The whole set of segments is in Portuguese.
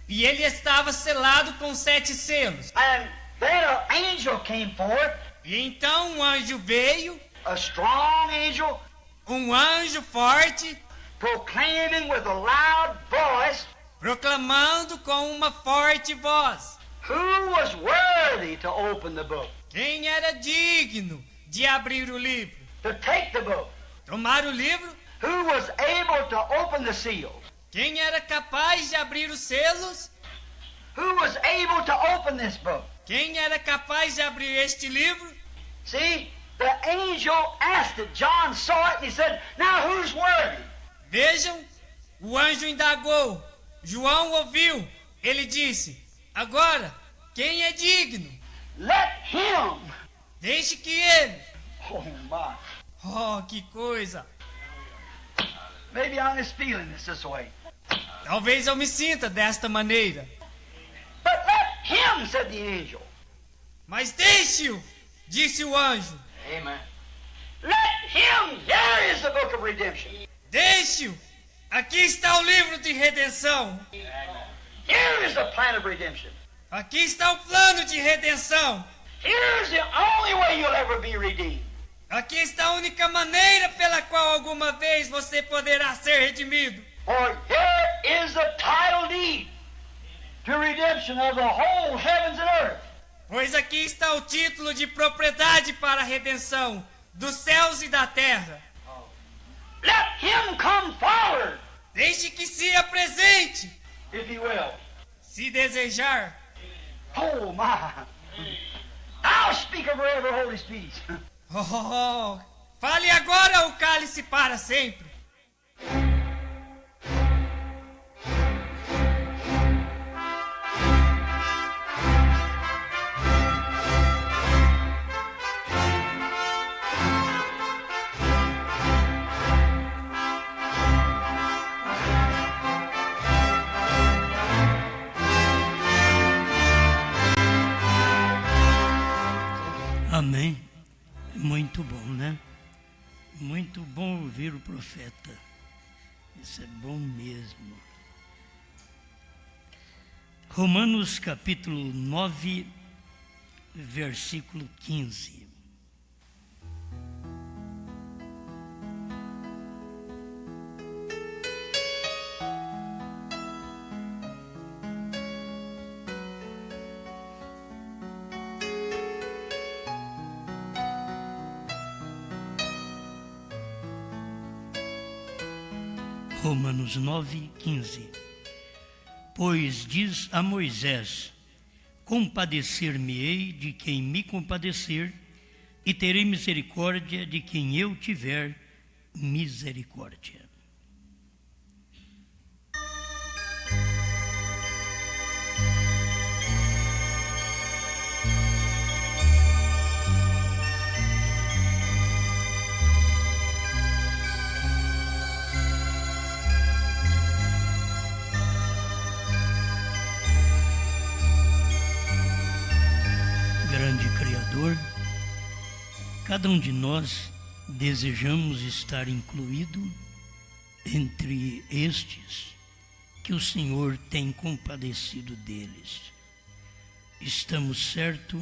E ele estava selado com 7 selos. And then an angel came forth, E então um anjo veio, a strong angel, um anjo forte, proclaiming with a loud voice, proclamando com uma forte voz: who was worthy to open the book, quem era digno de abrir o livro, to take the book, tomar o livro, who was able to open the seals, quem era capaz de abrir os selos, who was able to open this book. quem era capaz de abrir este livro. See, the angel asked it. John saw it and he said, now who's worthy? Vejam, o anjo indagou, João ouviu, ele disse: agora, quem é digno? Let him. Deixe que ele. Oh my. Oh, que coisa! Maybe I'm just feeling this way. Talvez eu me sinta desta maneira. But let him, said the angel. Mas deixe-o, disse o anjo. Amen. Let him. Here is the book of redemption. Deixe-o. Aqui está o livro de redenção. Here is the plan of redemption. Aqui está o plano de redenção. Here's the only way you'll ever be redeemed. Aqui está a única maneira pela qual alguma vez você poderá ser redimido. For here is the title deed to redemption of the whole heavens and earth. Pois aqui está o título de propriedade para a redenção dos céus e da terra. Let him come forward, Deixe que se apresente, if he will. se desejar. Oh my. I'll speak over every holy speech. Oh, oh, oh. Fale agora o cálice para sempre. Amém. Muito bom, né? Muito bom ouvir o profeta. Isso é bom mesmo. Romanos capítulo 9, versículo 15. Romanos 9, 15. Pois diz a Moisés: compadecer-me-ei de quem me compadecer, e terei misericórdia de quem eu tiver misericórdia. Grande Criador, cada um de nós desejamos estar incluído entre estes que o Senhor tem compadecido deles. Estamos certos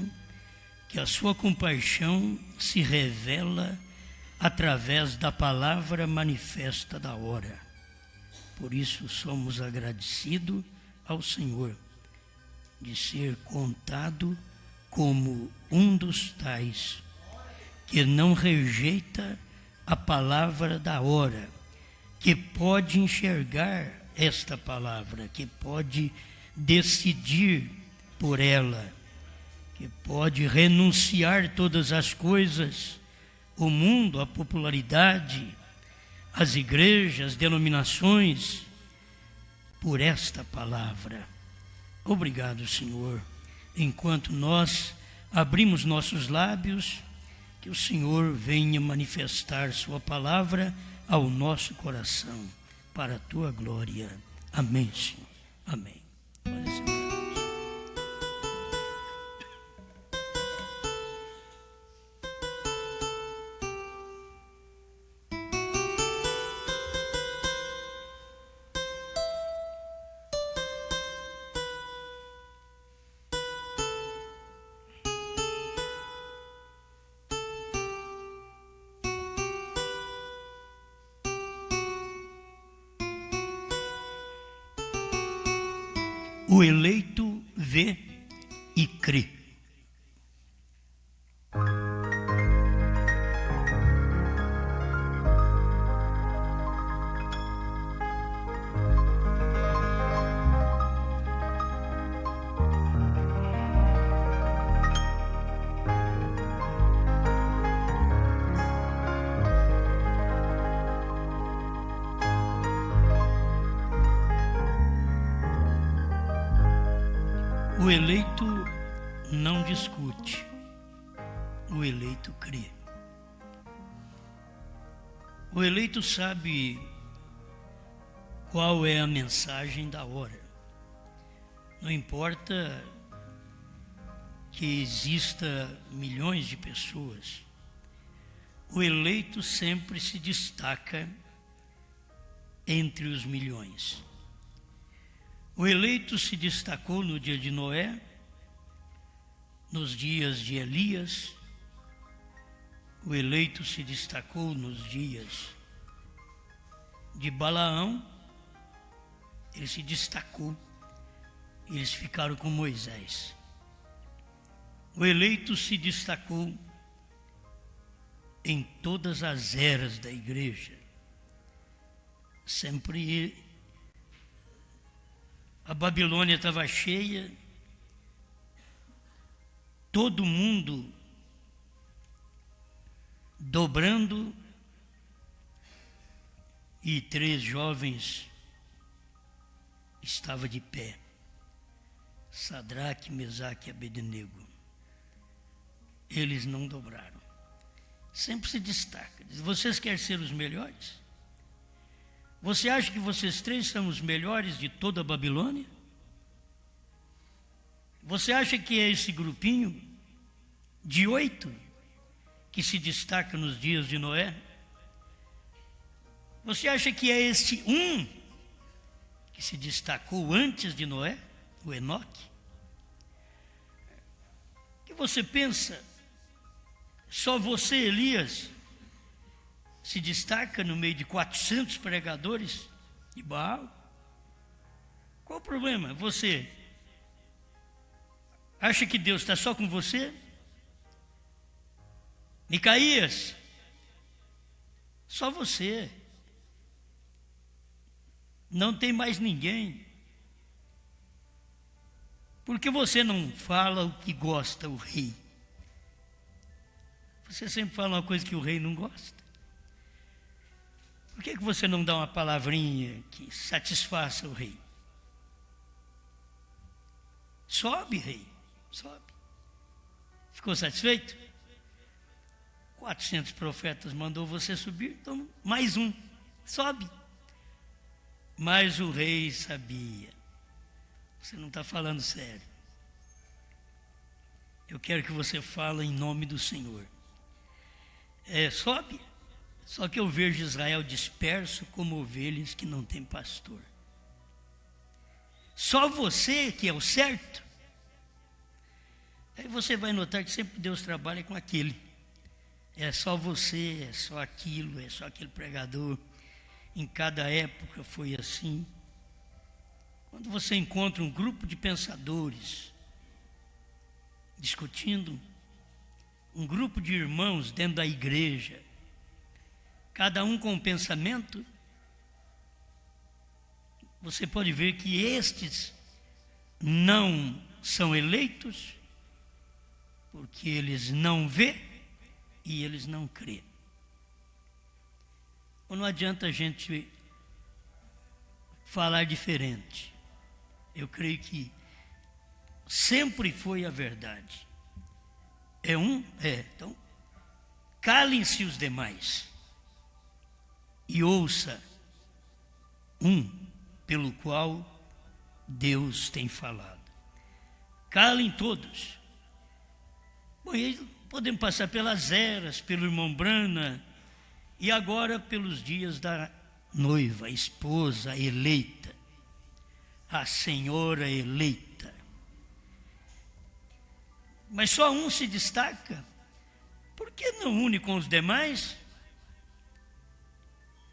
que a sua compaixão se revela através da palavra manifesta da hora. Por isso somos agradecidos ao Senhor de ser contado como um dos tais que não rejeita a palavra da hora, que pode enxergar esta palavra, que pode decidir por ela, que pode renunciar todas as coisas, o mundo, a popularidade, as igrejas, as denominações, por esta palavra. Obrigado, Senhor. Enquanto nós abrimos nossos lábios, que o Senhor venha manifestar sua palavra ao nosso coração, para a tua glória. Amém, Senhor. Amém. Pode sentar. O eleito vê e crê. O eleito não discute, o eleito crê. O eleito sabe qual é a mensagem da hora. Não importa que exista milhões de pessoas, o eleito sempre se destaca entre os milhões. O eleito se destacou no dia de Noé, nos dias de Elias. O eleito se destacou nos dias de Balaão. Ele se destacou. Eles ficaram com Moisés. O eleito se destacou em todas as eras da igreja. Sempre a Babilônia estava cheia, todo mundo dobrando, e 3 jovens estavam de pé, Sadraque, Mesaque e Abednego. Eles não dobraram. Sempre se destaca. Diz: vocês querem ser os melhores? Você acha que vocês 3 são os melhores de toda a Babilônia? Você acha que é esse grupinho de 8 que se destaca nos dias de Noé? Você acha que é este um que se destacou antes de Noé, o Enoque? O que você pensa? Só você, Elias, se destaca no meio de 400 pregadores de Baal? Qual o problema? Você acha que Deus está só com você? Micaías, só você. Não tem mais ninguém. Por que você não fala o que gosta o rei? Você sempre fala uma coisa que o rei não gosta. Por que você não dá uma palavrinha que satisfaça o rei? Sobe, rei, sobe. Ficou satisfeito? 400 profetas mandou você subir, então mais um, sobe. Mas o rei sabia. Você não está falando sério. Eu quero que você fale em nome do Senhor. Sobe. Só que eu vejo Israel disperso como ovelhas que não tem pastor. Só você que é o certo. Aí você vai notar que sempre Deus trabalha com aquele. É só você, é só aquilo, é só aquele pregador. Em cada época foi assim. Quando você encontra um grupo de pensadores discutindo, um grupo de irmãos dentro da igreja, cada um com um pensamento, você pode ver que estes não são eleitos, porque eles não vê e eles não crê. Ou não adianta a gente falar diferente. Eu creio que sempre foi a verdade. Então, calem-se os demais e ouça um pelo qual Deus tem falado. Calem todos. Bom, e aí podemos passar pelas eras, pelo irmão Brana, e agora pelos dias da noiva, a esposa eleita, a senhora eleita. Mas só um se destaca. Por que não une com os demais?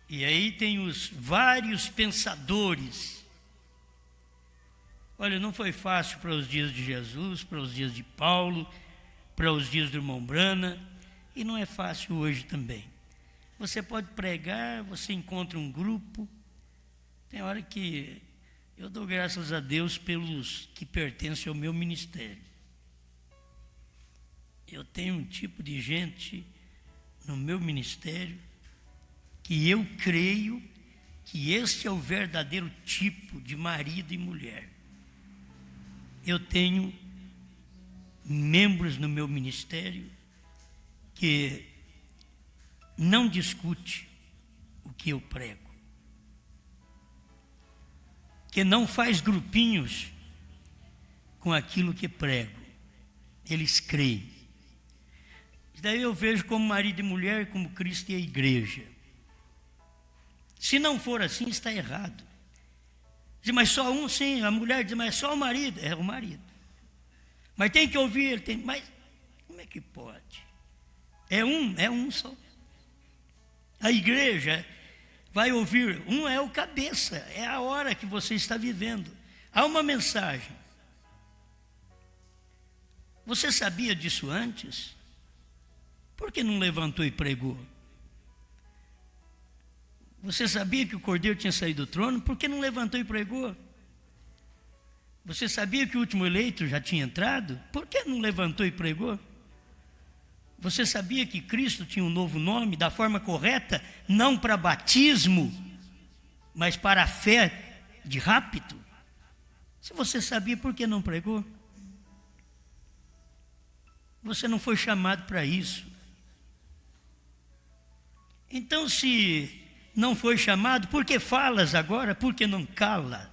E aí tem os vários pensadores. Olha, não foi fácil para os dias de Jesus, para os dias de Paulo, para os dias do irmão Brana, e não é fácil hoje também. Você pode pregar, você encontra um grupo. Tem hora que eu dou graças a Deus pelos que pertencem ao meu ministério. Eu tenho um tipo de gente no meu ministério que eu creio que esse é o verdadeiro tipo de marido e mulher. Eu tenho membros no meu ministério que não discute o que eu prego, que não faz grupinhos com aquilo que prego. Eles creem. Daí eu vejo como marido e mulher, como Cristo e a igreja. Se não for assim, está errado. Diz, mas só um, sim. A mulher diz, mas só o marido. É o marido. Mas tem que ouvir, mas como é que pode? É um só. A igreja vai ouvir, um é o cabeça, é a hora que você está vivendo. Há uma mensagem. Você sabia disso antes? Por que não levantou e pregou? Você sabia que o Cordeiro tinha saído do trono? Por que não levantou e pregou? Você sabia que o último eleito já tinha entrado? Por que não levantou e pregou? Você sabia que Cristo tinha um novo nome, da forma correta, não para batismo, mas para a fé de rápido? Se você sabia, por que não pregou? Você não foi chamado para isso. Então, se não foi chamado, por que falas agora? Por que não cala?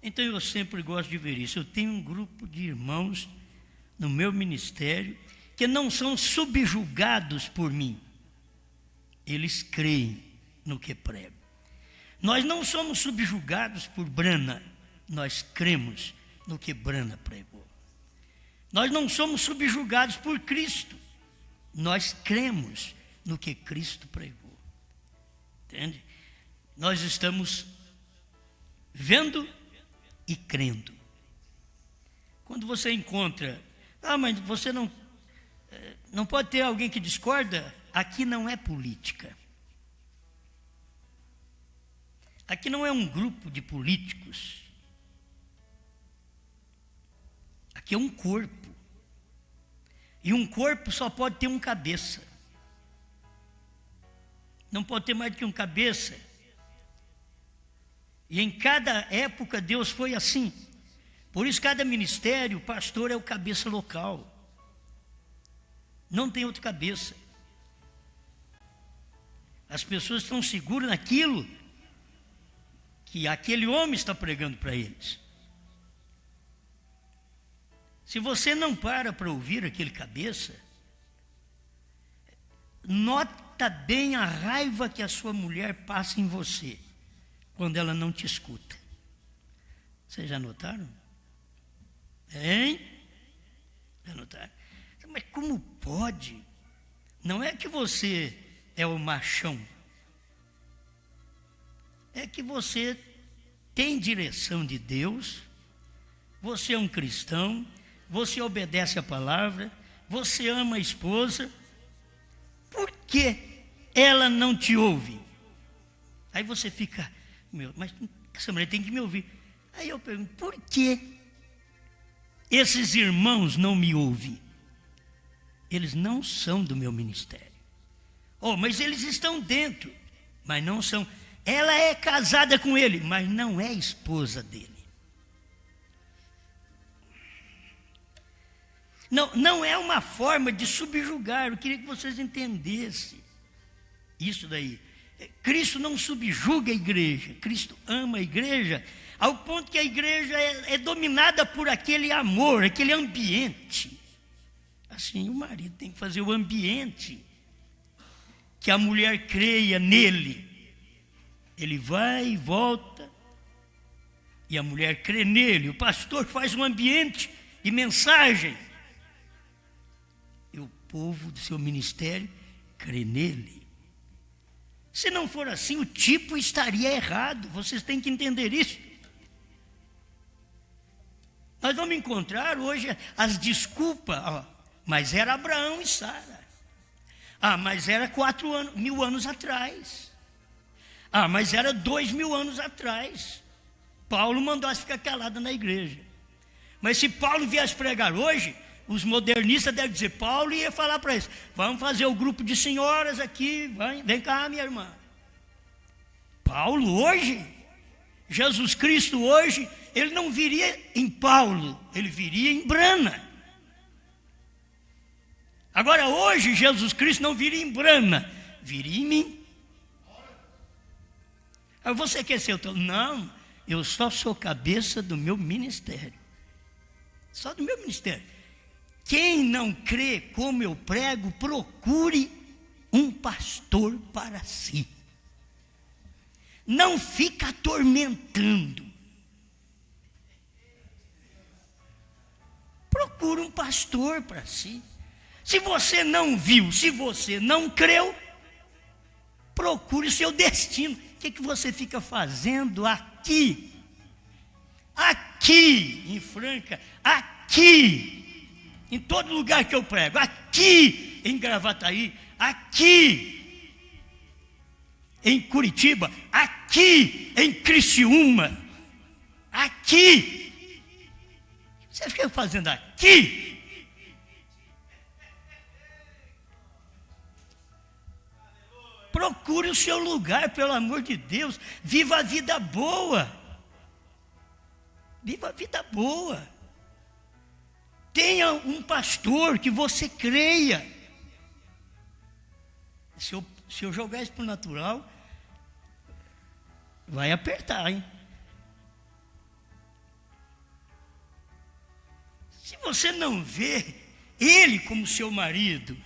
Então eu sempre gosto de ver isso. Eu tenho um grupo de irmãos no meu ministério que não são subjugados por mim. Eles creem no que prego. Nós não somos subjugados por Brana. Nós cremos no que Brana pregou. Nós não somos subjugados por Cristo. Nós cremos no que Cristo pregou. Entende? Nós estamos vendo e crendo. Quando você encontra, mas você não pode ter alguém que discorda, aqui não é política. Aqui não é um grupo de políticos. Aqui é um corpo. E um corpo só pode ter um cabeça. Não pode ter mais do que um cabeça. E em cada época Deus foi assim. Por isso cada ministério, o pastor é o cabeça local. Não tem outra cabeça. As pessoas estão seguras naquilo que aquele homem está pregando para eles. Se você não para ouvir aquele cabeça, nota bem a raiva que a sua mulher passa em você quando ela não te escuta. Vocês já notaram? Hein? Já notaram? Mas como pode? Não é que você é o machão. É que você tem direção de Deus, você é um cristão, você obedece a palavra, você ama a esposa. Por que ela não te ouve? Aí você fica, mas essa mulher tem que me ouvir. Aí eu pergunto, por que esses irmãos não me ouvem? Eles não são do meu ministério. Mas eles estão dentro, mas não são. Ela é casada com ele, mas não é esposa dele. Não é uma forma de subjugar. Eu queria que vocês entendessem isso daí. Cristo não subjuga a igreja. Cristo ama a igreja ao ponto que a igreja é dominada por aquele amor, aquele ambiente. Assim, o marido tem que fazer o ambiente que a mulher creia nele. Ele vai e volta e a mulher crê nele. O pastor faz um ambiente de mensagem. E o povo do seu ministério crê nele. Se não for assim, o tipo estaria errado. Vocês têm que entender isso. Nós vamos encontrar hoje as desculpas. Mas era Abraão e Sara. Mas era 4.000 anos atrás. Mas era 2.000 anos atrás. Paulo mandou as ficar calada na igreja. Mas se Paulo viesse pregar hoje, os modernistas devem dizer, Paulo ia falar para eles, vamos fazer o grupo de senhoras aqui, vem cá, minha irmã. Paulo hoje, Jesus Cristo hoje, ele não viria em Paulo, ele viria em Brana. Agora hoje, Jesus Cristo não viria em Brana, viria em mim. Aí você quer ser o teu? Não, eu só sou cabeça do meu ministério. Só do meu ministério. Quem não crê como eu prego, procure um pastor para si. Não fica atormentando. Procure um pastor para si. Se você não viu, se você não creu, procure o seu destino. O que você fica fazendo aqui? Aqui em Franca, aqui, em todo lugar que eu prego, aqui em Gravataí, aqui em Curitiba, aqui em Criciúma, aqui. Você fica fazendo aqui? Procure o seu lugar, pelo amor de Deus. Viva a vida boa. Viva a vida boa. Tenha um pastor que você creia. Se eu jogar isso para o natural, vai apertar, hein? Se você não vê ele como seu marido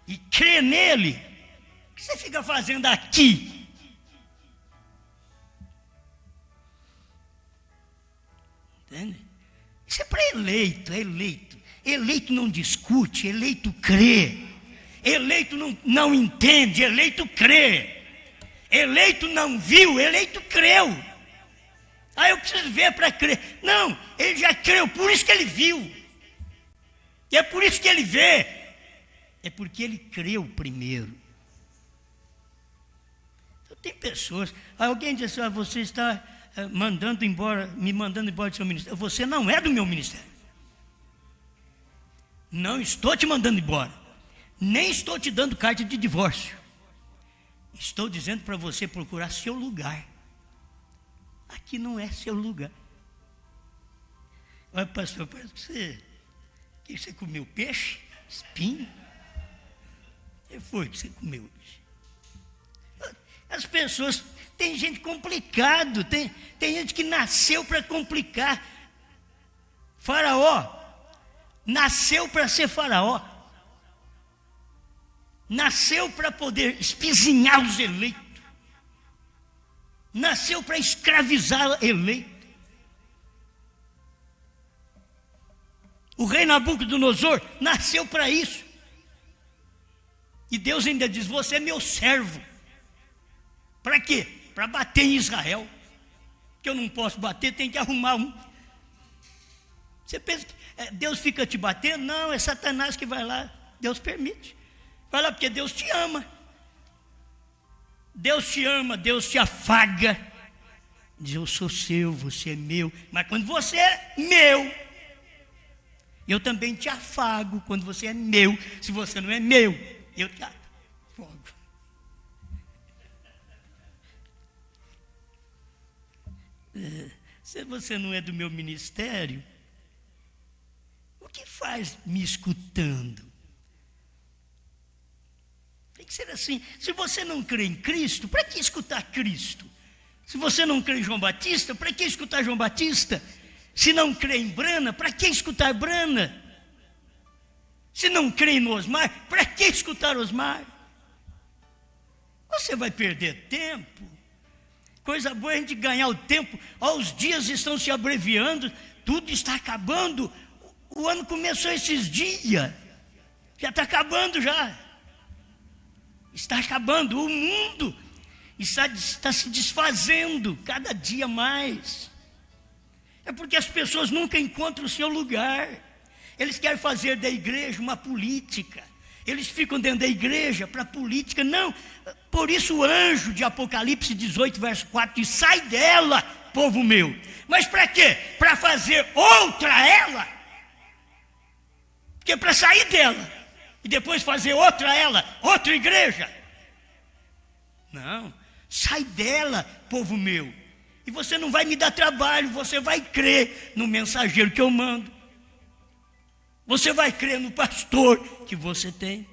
e crê nele, o que você fica fazendo aqui? Entende? Isso é para eleito, é eleito. Eleito não discute, eleito crê. Eleito não entende, eleito crê. Eleito não viu, eleito creu. Eu preciso ver para crer. Não, ele já creu, por isso que ele viu. E é por isso que ele vê. É porque ele creu primeiro. Então, tem pessoas, alguém diz assim, você está me mandando embora do seu ministério. Você não é do meu ministério. Não estou te mandando embora. Nem estou te dando carta de divórcio. Estou dizendo para você procurar seu lugar. Aqui não é seu lugar. Olha, pastor, parece que você comeu peixe, espinho. O que foi que você comeu hoje? As pessoas, tem gente complicado, tem gente que nasceu para complicar. Faraó nasceu para ser faraó. Nasceu para poder espizinhar os eleitos. Nasceu para escravizar eleito. O rei Nabucodonosor nasceu para isso. E Deus ainda diz, você é meu servo. Para quê? Para bater em Israel. Que eu não posso bater, tem que arrumar um. Você pensa que Deus fica te batendo? Não, é Satanás que vai lá. Deus permite. Vai lá porque Deus te ama. Deus te ama, Deus te afaga. Diz, eu sou seu, você é meu. Mas quando você é meu, eu também te afago. Quando você é meu, se você não é meu, eu te afago. Se você não é do meu ministério, o que faz me escutando? Tem que ser assim. Se você não crê em Cristo, para que escutar Cristo? Se você não crê em João Batista, para que escutar João Batista? Se não crê em Brana, para que escutar Brana? Se não crê no Osmar, para que escutar Osmar? Você vai perder tempo. Coisa boa é a gente ganhar o tempo. Os dias estão se abreviando, tudo está acabando. O ano começou esses dias. Já está acabando já. Está acabando, o mundo está se desfazendo cada dia mais. É porque as pessoas nunca encontram o seu lugar. Eles querem fazer da igreja uma política. Eles ficam dentro da igreja para política. Não, por isso o anjo de Apocalipse 18, verso 4 diz: sai dela, povo meu. Mas para quê? Para fazer outra ela. Porque para sair dela e depois fazer outra ela, outra igreja. Não, sai dela, povo meu. E você não vai me dar trabalho, você vai crer no mensageiro que eu mando. Você vai crer no pastor que você tem.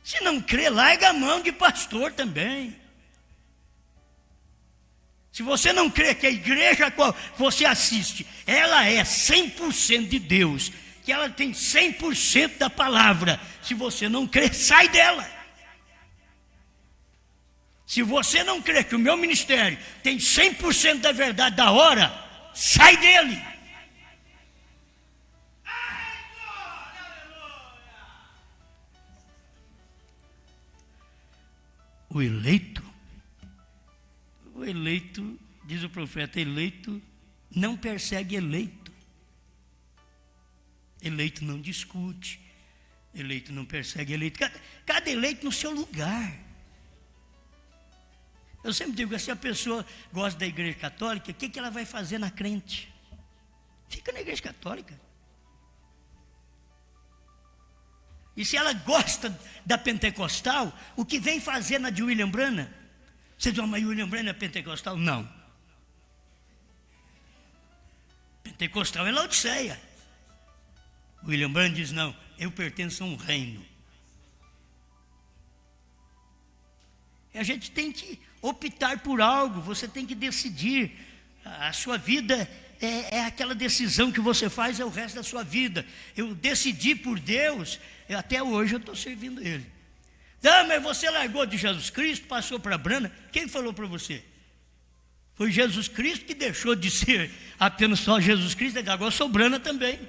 Se não crer, larga a mão de pastor também. Se você não crê que a igreja a qual você assiste, ela é 100% de Deus, que ela tem 100% da palavra, se você não crê, sai dela. Se você não crê que o meu ministério tem 100% da verdade da hora, sai dele. O eleito, diz o profeta, eleito não persegue eleito. Eleito não discute, eleito não persegue eleito. Cada eleito no seu lugar. Eu sempre digo, se a pessoa gosta da igreja católica, o que ela vai fazer na crente? Fica na igreja católica. E se ela gosta da pentecostal, o que vem fazer na de William Branham? Você diz, mas William Branham é pentecostal? Não. Pentecostal é Laodiceia. William Branham diz, não, eu pertenço a um reino. E a gente tem que optar por algo, você tem que decidir. A sua vida é aquela decisão que você faz é o resto da sua vida. Eu decidi por Deus, até hoje eu estou servindo Ele. Não, mas você largou de Jesus Cristo, passou para Branham. Quem falou para você? Foi Jesus Cristo que deixou de ser apenas só Jesus Cristo, agora eu sou Branham também.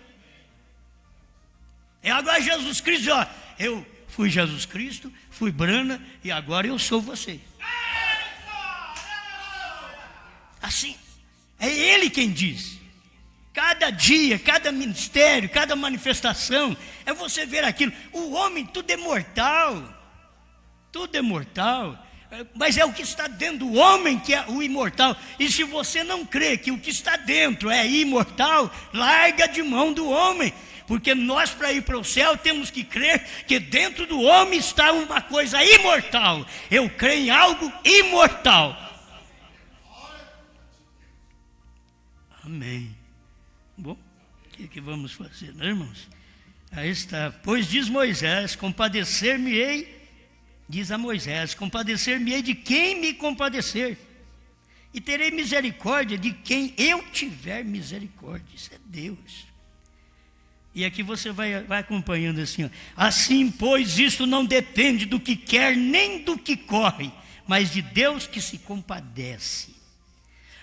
Agora Jesus Cristo, ó, eu fui Jesus Cristo, fui Branham e agora eu sou você. Assim, é Ele quem diz. Cada dia, cada ministério, cada manifestação, é você ver aquilo. O homem, tudo é mortal. Tudo é mortal. Mas é o que está dentro do homem que é o imortal. E se você não crê que o que está dentro é imortal, larga de mão do homem. Porque nós, para ir para o céu, temos que crer que dentro do homem está uma coisa imortal. Eu creio em algo imortal. Amém. Bom, o que vamos fazer, né, irmãos? Aí está. Pois diz Moisés, compadecer-me-ei, diz a Moisés, compadecer-me-ei de quem me compadecer, e terei misericórdia de quem eu tiver misericórdia. Isso é Deus. E aqui você vai acompanhando assim, ó. Assim, pois, isto não depende do que quer, nem do que corre, mas de Deus que se compadece.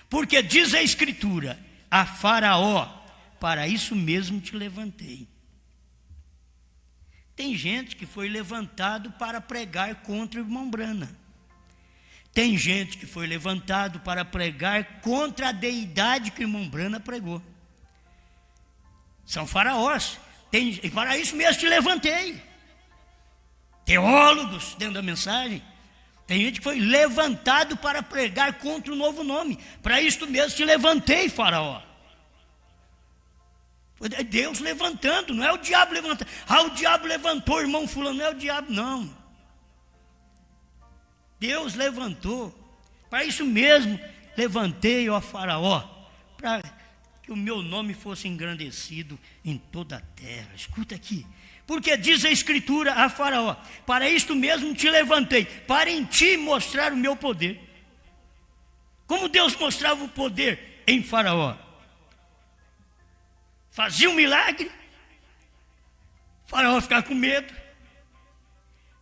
Porque diz a Escritura, a Faraó, para isso mesmo te levantei. Tem gente que foi levantado para pregar contra o irmão Branham. Tem gente que foi levantado para pregar contra a deidade que o irmão Branham pregou. São faraós. E para isso mesmo te levantei. Teólogos dentro da mensagem. Tem gente que foi levantado para pregar contra o novo nome. Para isto mesmo te levantei, Faraó. É Deus levantando, não é o diabo levantando. O diabo levantou, irmão fulano, não é o diabo, não. Deus levantou. Para isso mesmo levantei, ó Faraó, para que o meu nome fosse engrandecido em toda a terra. Escuta aqui. Porque diz a Escritura a Faraó, para isto mesmo te levantei, para em ti mostrar o meu poder. Como Deus mostrava o poder em Faraó? Fazia um milagre, Faraó ficava com medo,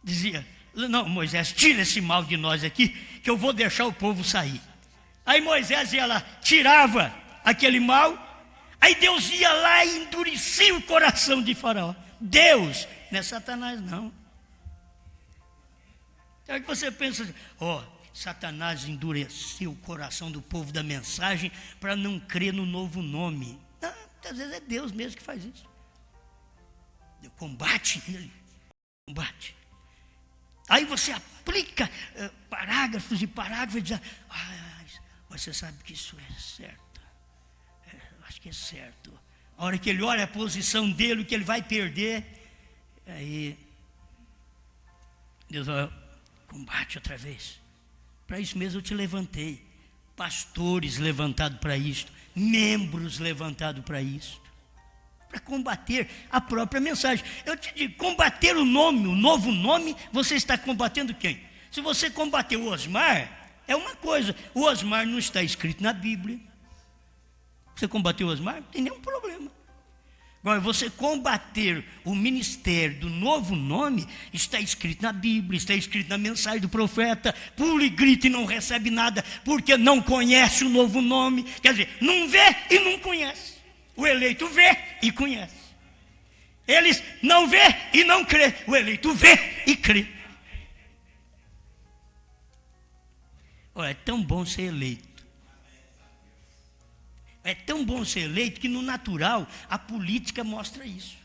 dizia, não, Moisés, tira esse mal de nós aqui, que eu vou deixar o povo sair. Aí Moisés ia lá, tirava aquele mal, aí Deus ia lá e endurecia o coração de Faraó. Deus, não é Satanás não. É que você pensa assim, Satanás endureceu o coração do povo da mensagem para não crer no novo nome. Não, às vezes é Deus mesmo que faz isso. Combate ele. Combate. Aí você aplica parágrafos e parágrafos e diz, você sabe que isso é certo. Acho que é certo. A hora que ele olha a posição dele, que ele vai perder, aí Deus vai, combate outra vez. Para isso mesmo eu te levantei. Pastores levantados para isto, membros levantados para isto, para combater a própria mensagem. Eu te digo, combater o novo nome, você está combatendo quem? Se você combater o Osmar, é uma coisa, o Osmar não está escrito na Bíblia. Você combater o Osmar, não tem nenhum problema. Agora, você combater o ministério do novo nome, está escrito na Bíblia, está escrito na mensagem do profeta, pula e grita e não recebe nada, porque não conhece o novo nome, quer dizer, não vê e não conhece. O eleito vê e conhece. Eles não vê e não crê, o eleito vê e crê. Olha, é tão bom ser eleito. É tão bom ser eleito que no natural a política mostra isso.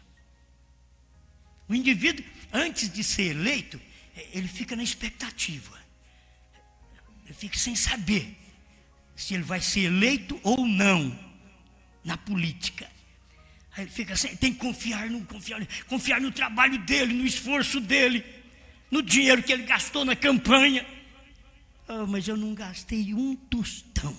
O indivíduo, antes de ser eleito, ele fica na expectativa. Ele fica sem saber se ele vai ser eleito ou não na política. Aí ele fica assim, tem que confiar no trabalho dele, no esforço dele, no dinheiro que ele gastou na campanha. Mas eu não gastei um tostão.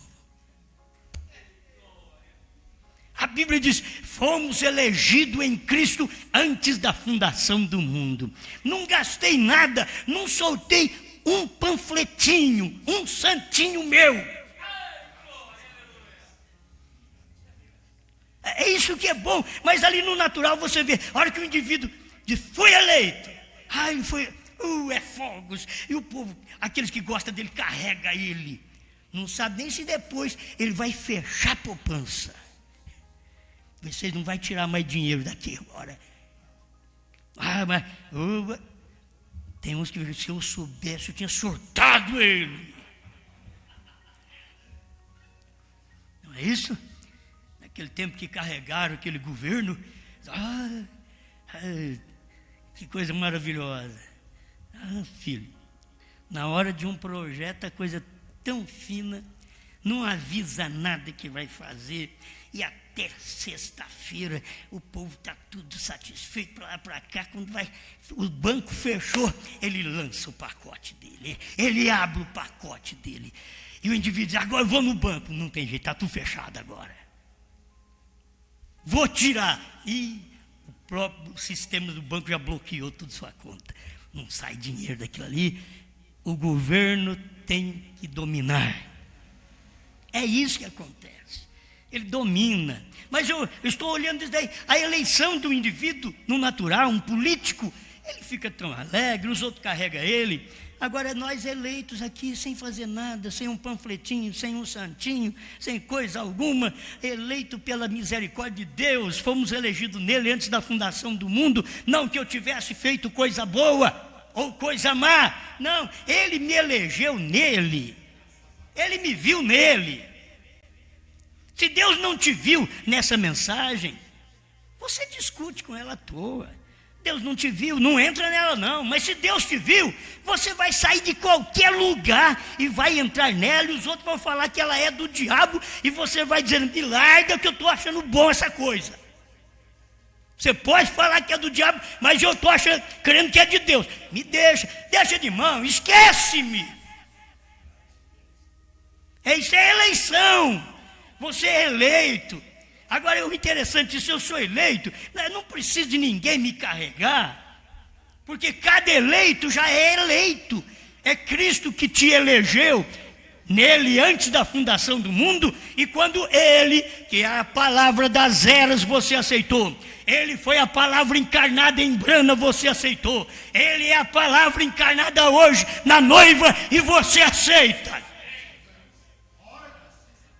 A Bíblia diz, fomos elegidos em Cristo antes da fundação do mundo. Não gastei nada, não soltei um panfletinho, um santinho meu. É isso que é bom, mas ali no natural você vê, a hora que o indivíduo foi eleito, ele foi, é fogos, e o povo, aqueles que gostam dele, carrega ele, não sabe nem se depois ele vai fechar a poupança. Vocês não vão tirar mais dinheiro daqui agora. Mas tem uns que, se eu soubesse, eu tinha surtado ele. Não é isso? Naquele tempo que carregaram aquele governo, que coisa maravilhosa. Filho, na hora de um projeto, a coisa tão fina, não avisa nada que vai fazer, e até sexta-feira o povo está tudo satisfeito para lá para cá. Quando o banco fechou, ele lança o pacote dele, ele abre o pacote dele, e o indivíduo diz, agora eu vou no banco. Não tem jeito, está tudo fechado agora, vou tirar, e o próprio sistema do banco já bloqueou toda sua conta, não sai dinheiro daquilo ali. O governo tem que dominar. É isso que acontece. Ele domina. Mas eu estou olhando isso daí. A eleição do indivíduo, no natural, um político, ele fica tão alegre, os outros carregam ele. Agora nós eleitos aqui, sem fazer nada, sem um panfletinho, sem um santinho, sem coisa alguma, eleito pela misericórdia de Deus, fomos elegidos nele antes da fundação do mundo, não que eu tivesse feito coisa boa ou coisa má, não, ele me elegeu nele, ele me viu nele. Se Deus não te viu nessa mensagem, você discute com ela à toa. Deus não te viu, não entra nela não. Mas se Deus te viu, você vai sair de qualquer lugar e vai entrar nela, e os outros vão falar que ela é do diabo, e você vai dizendo, me larga que eu estou achando bom essa coisa. Você pode falar que é do diabo, mas eu estou crendo que é de Deus. Me deixa de mão, esquece-me. Isso é eleição. Você é eleito. Agora, o interessante, se eu sou eleito, não preciso de ninguém me carregar, porque cada eleito já é eleito. É Cristo que te elegeu nele antes da fundação do mundo, e quando ele, que é a palavra das eras, você aceitou. Ele foi a palavra encarnada em Brana, você aceitou. Ele é a palavra encarnada hoje na noiva, e você aceita.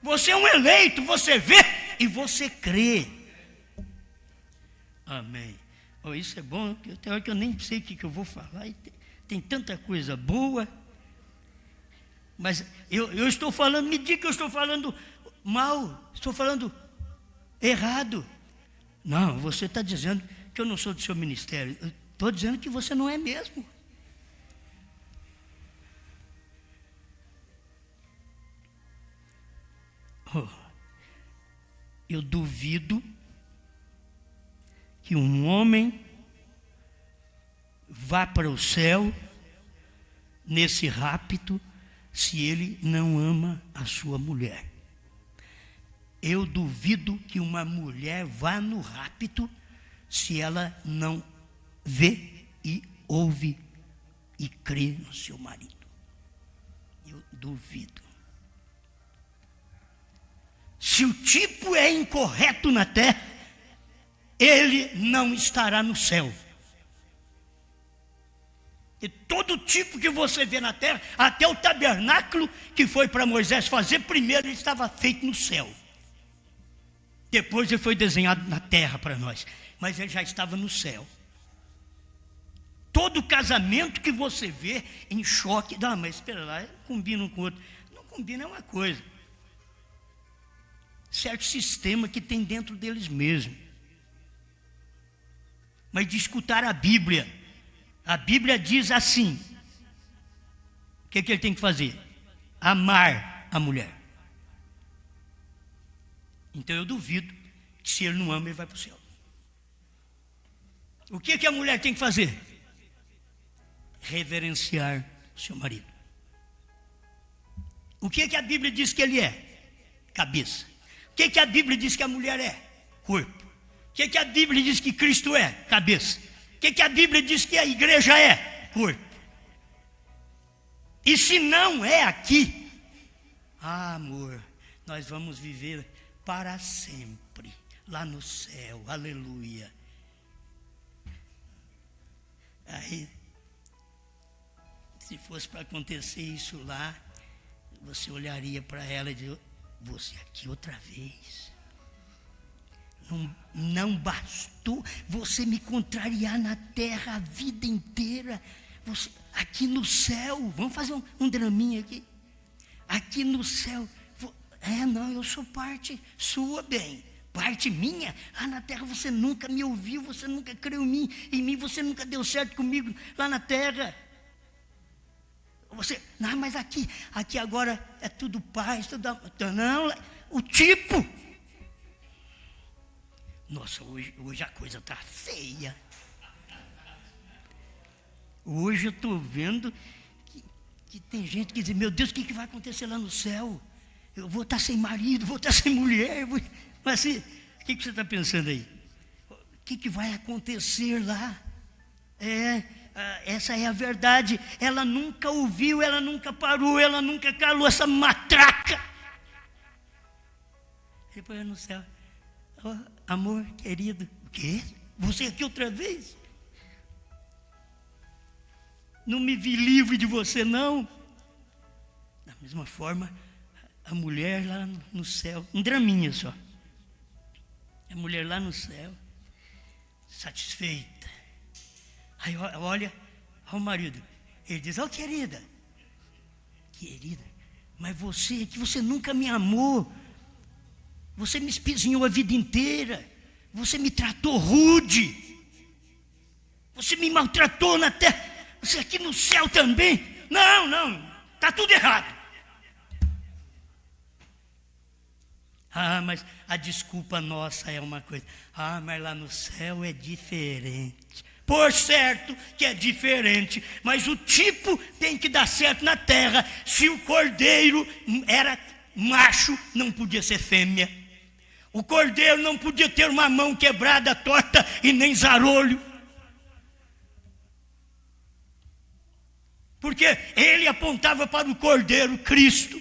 Você é um eleito, você vê e você crê. Amém. Isso é bom, tem hora que eu nem sei o que eu vou falar. tem tanta coisa boa. Mas eu estou falando, me diga que eu estou falando mal, estou falando errado. Não, você está dizendo que eu não sou do seu ministério. Eu estou dizendo que você não é mesmo. Eu duvido que um homem vá para o céu nesse rapto se ele não ama a sua mulher. Eu duvido que uma mulher vá no rapto se ela não vê e ouve e crê no seu marido. Eu duvido. Se o tipo é incorreto na terra, ele não estará no céu. E todo tipo que você vê na terra, até o tabernáculo que foi para Moisés fazer, primeiro ele estava feito no céu. Depois ele foi desenhado na terra para nós, mas ele já estava no céu. Todo casamento que você vê em choque, não, mas espera lá, combina um com o outro. Não combina, é uma coisa. Certo sistema que tem dentro deles mesmo. Mas de escutar a Bíblia diz assim: o que ele tem que fazer? Amar a mulher. Então eu duvido que se ele não ama, ele vai para o céu. O que a mulher tem que fazer? Reverenciar o seu marido. O que a Bíblia diz que ele é? Cabeça. O que a Bíblia diz que a mulher é? Corpo. O que a Bíblia diz que Cristo é? Cabeça. O que a Bíblia diz que a igreja é? Corpo. E se não é aqui, amor, nós vamos viver para sempre lá no céu, aleluia. Aí, se fosse para acontecer isso lá, você olharia para ela e diria: você aqui outra vez. Não bastou você me contrariar na terra a vida inteira. Você, aqui no céu, vamos fazer um draminha aqui. Aqui no céu, não, eu sou parte sua, bem. Parte minha? Na terra você nunca me ouviu, você nunca creu em mim você nunca deu certo comigo lá na terra. Você, não, mas aqui agora é tudo paz, tudo, não, o tipo. Nossa, hoje a coisa está feia. Hoje eu estou vendo que tem gente que diz: meu Deus, o que vai acontecer lá no céu? Eu vou estar sem marido, vou estar sem mulher. Mas assim, o que você está pensando aí? O que vai acontecer lá? Essa é a verdade. Ela nunca ouviu, ela nunca parou, ela nunca calou essa matraca. Depois no céu: oh, amor querido, o quê? Você aqui outra vez? Não me vi livre de você, não. Da mesma forma, a mulher lá no céu, um draminha só. A mulher lá no céu, satisfeita. Aí olha ao marido, ele diz: ó, querida, mas você, que você nunca me amou, você me espizinhou a vida inteira, você me tratou rude, você me maltratou na terra, você aqui no céu também. Não, está tudo errado. Mas a desculpa nossa é uma coisa. Mas lá no céu é diferente. Por certo que é diferente, mas o tipo tem que dar certo na terra. Se o cordeiro era macho, não podia ser fêmea. O cordeiro não podia ter uma mão quebrada, torta e nem zarolho. Porque ele apontava para o cordeiro Cristo.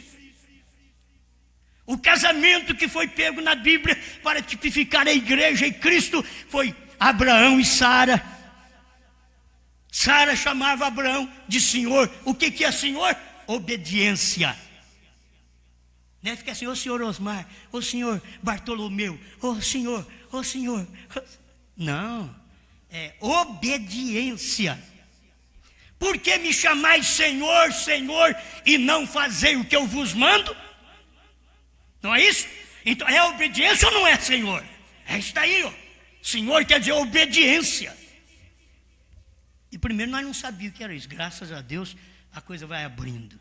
O casamento que foi pego na Bíblia para tipificar a igreja e Cristo foi Abraão e Sara. Sara chamava Abraão de senhor. O que é senhor? Obediência. Não é ficar assim: ô senhor Osmar, ô senhor Bartolomeu, ô senhor. Não, é obediência. Por que me chamais Senhor, Senhor, e não fazei o que eu vos mando? Não é isso? Então é obediência ou não é, Senhor? É isso daí, ó. Senhor quer dizer obediência. E primeiro nós não sabíamos o que era isso. Graças a Deus a coisa vai abrindo.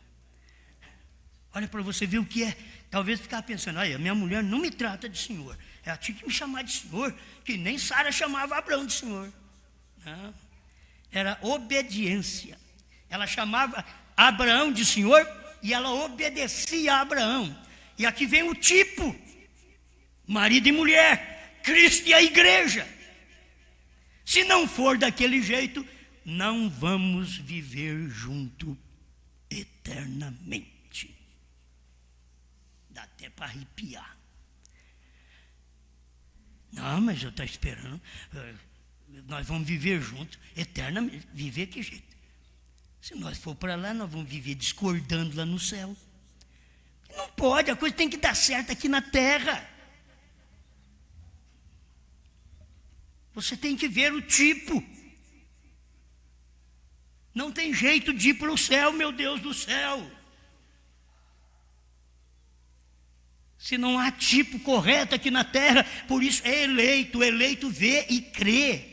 Olha para você ver o que é. Talvez ficar pensando, olha, minha mulher não me trata de Senhor. Ela tinha que me chamar de Senhor, que nem Sara chamava Abraão de Senhor. Não. Era obediência. Ela chamava Abraão de Senhor e ela obedecia a Abraão. E aqui vem o tipo: marido e mulher, Cristo e a igreja. Se não for daquele jeito, não vamos viver junto eternamente. Dá até para arrepiar. Não, mas eu estou esperando. Nós vamos viver juntos eternamente. Viver que jeito? Se nós for para lá, nós vamos viver discordando lá no céu. Não pode, a coisa tem que dar certo aqui na terra. Você tem que ver o tipo. Não tem jeito de ir para o céu, meu Deus do céu. Se não há tipo correto aqui na terra, por isso é eleito. O eleito vê e crê.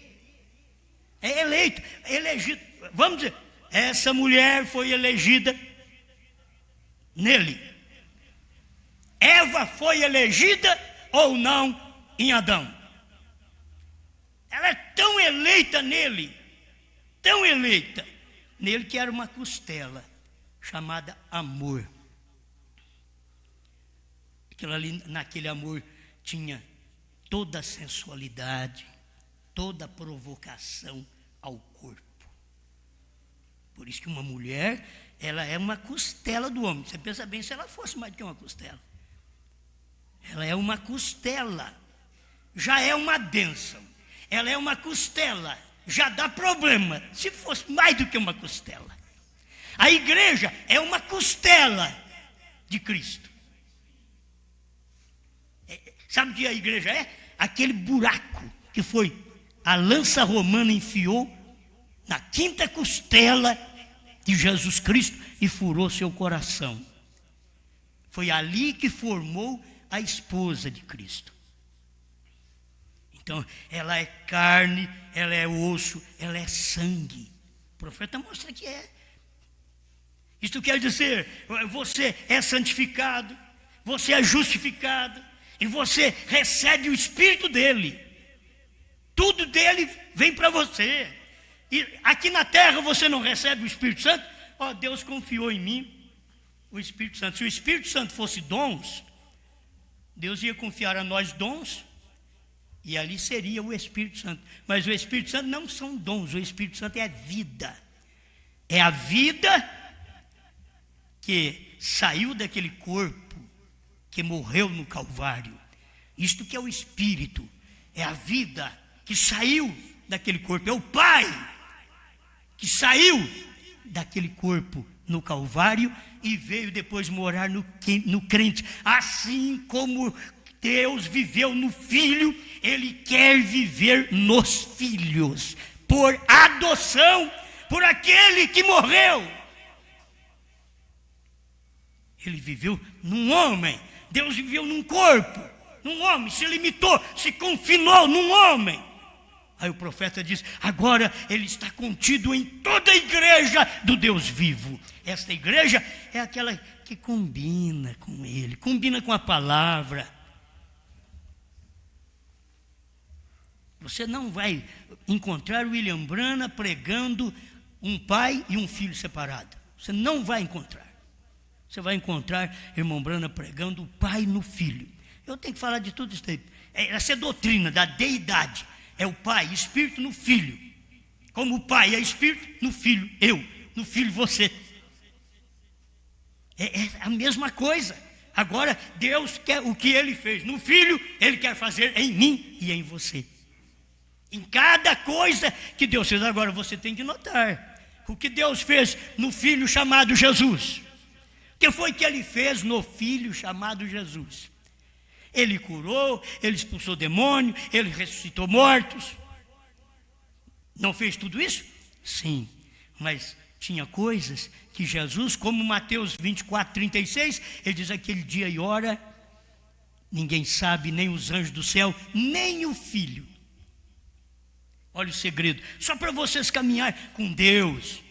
É eleito, elegido. Vamos dizer, essa mulher foi elegida nele. Eva foi elegida ou não em Adão? Ela é tão eleita nele, tão eleita nele, que era uma costela chamada amor. Aquilo ali, naquele amor tinha toda a sensualidade, toda a provocação ao corpo. Por isso que uma mulher, ela é uma costela do homem. Você pensa bem, se ela fosse mais do que uma costela. Ela é uma costela, já é uma bênção. Ela é uma costela, já dá problema, se fosse mais do que uma costela. A igreja é uma costela de Cristo. Sabe o que a igreja é? Aquele buraco que foi a lança romana enfiou na quinta costela de Jesus Cristo e furou seu coração. Foi ali que formou a esposa de Cristo. Então, ela é carne, ela é osso, ela é sangue. O profeta mostra que é. Isto quer dizer, você é santificado, você é justificado, e você recebe o Espírito dele. Tudo dele vem para você. E aqui na terra você não recebe o Espírito Santo? Ó, Deus confiou em mim o Espírito Santo. Se o Espírito Santo fosse dons, Deus ia confiar a nós dons, e ali seria o Espírito Santo. Mas o Espírito Santo não são dons, o Espírito Santo é vida. É a vida que saiu daquele corpo que morreu no Calvário. Isto que é o Espírito, é a vida que saiu daquele corpo, é o Pai que saiu daquele corpo no Calvário e veio depois morar no crente. Assim como Deus viveu no Filho, Ele quer viver nos filhos, por adoção, por aquele que morreu. Ele viveu num homem, Deus viveu num corpo, num homem, se limitou, se confinou num homem. Aí o profeta diz, agora ele está contido em toda a igreja do Deus vivo. Esta igreja é aquela que combina com ele, combina com a palavra. Você não vai encontrar William Branham pregando um pai e um filho separado. Você não vai encontrar. Você vai encontrar irmão Branham pregando o pai no filho. Eu tenho que falar de tudo isso aí. Essa é a doutrina da deidade. É o Pai, Espírito no Filho. Como o Pai é Espírito no Filho, eu, no Filho você. É a mesma coisa. Agora, Deus quer o que Ele fez no Filho, Ele quer fazer em mim e em você. Em cada coisa que Deus fez. Agora, você tem que notar o que Deus fez no Filho chamado Jesus. O que foi que Ele fez no Filho chamado Jesus? Ele curou, ele expulsou demônio, ele ressuscitou mortos. Não fez tudo isso? Sim, mas tinha coisas que Jesus, como Mateus 24, 36, ele diz: aquele dia e hora, ninguém sabe, nem os anjos do céu, nem o Filho. Olha o segredo, só para vocês caminhar com Deus,